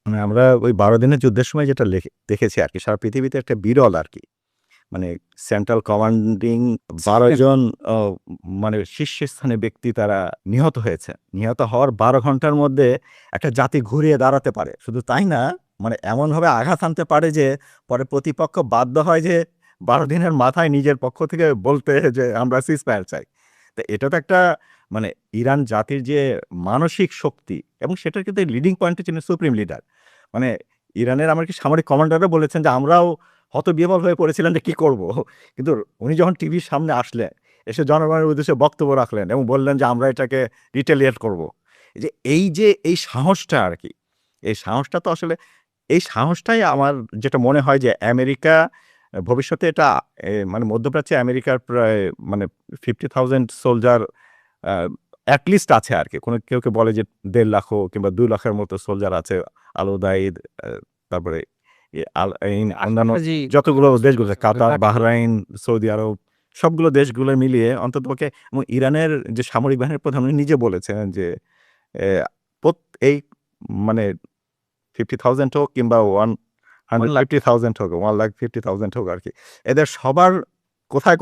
মানে আমরা ওই ১২ দিনের যুদ্ধের সময় যেটা দেখেছি আরকি সারা পৃথিবীতে একটা বিরল আরকি। মানে সেন্ট্রাল কমান্ডিং ১২ জন অ মানে শীর্ষস্থানীয় ব্যক্তি তারা নিহত হয়েছে। নিহত হওয়ার ১২ ঘন্টার মধ্যে একটা জাতি ঘুরিয়ে দাঁড়াতে পারে। শুধু তাই না, মানে এমনভাবে আঘাত হানতে পারে যে পরে প্রতিপক্ষ বাধ্য হয় যে ১২ দিনের মাথায় নিজের পক্ষ থেকে বলতে যে আমরা সিজফায়ার চাই। তো এটা তো একটা মানে ইরান জাতির যে মানসিক শক্তি এবং সেটার কিন্তু লিডিং পয়েন্টে ছিলেন সুপ্রিম লিডার। মানে ইরানের এমনকি সামরিক কমান্ডাররা বলেছেন যে আমরাও হতবিহ্বল হয়ে পড়েছিলেন যে কি করব? কিন্তু উনি যখন টিভির সামনে আসলেন, এসে জনগণের উদ্দেশ্যে বক্তব্য রাখলেন এবং বললেন যে আমরা এটাকে রিটেলিয়েট করব। এই যে এই সাহসটা আরকি, এই সাহসটা তো আসলে এই সাহসটাই আমার যেটা মনে হয় যে আমেরিকা ভবিষ্যতে এটা মানে মধ্যপ্রাচ্যে আমেরিকার প্রায় মানে 50,000 সোলজার আ এট লিস্ট আছে আরকি। কেউ বলে যে ১.৫ লাখ কিংবা ২ লাখের মতো সোলজার আছে। আল উদাইদ, তারপরে অন্যান্য আশপাশে যতগুলো দেশগুলো আছে, কাতার, থাকে। বাহরাইন, সৌদি আরব সবগুলো দেশগুলো মিলিয়ে অন্ততপক্ষে এবং ইরানের যে সামরিক বাহিনীর প্রধান উনি নিজে বলেছেন যে এ প্রত এই মানে 50,000 হোক কিংবা 1 লাখ 150,000 হোক, 1,50,000 হোক আরকি। এদের সবার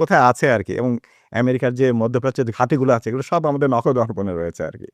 কোথায় আছে আরকি এবং আমেরিকার যে মধ্যপ্রাচ্যের ঘাঁটিগুলো আছে এগুলো সব আমাদের নখদর্পণে রয়েছে আরকি।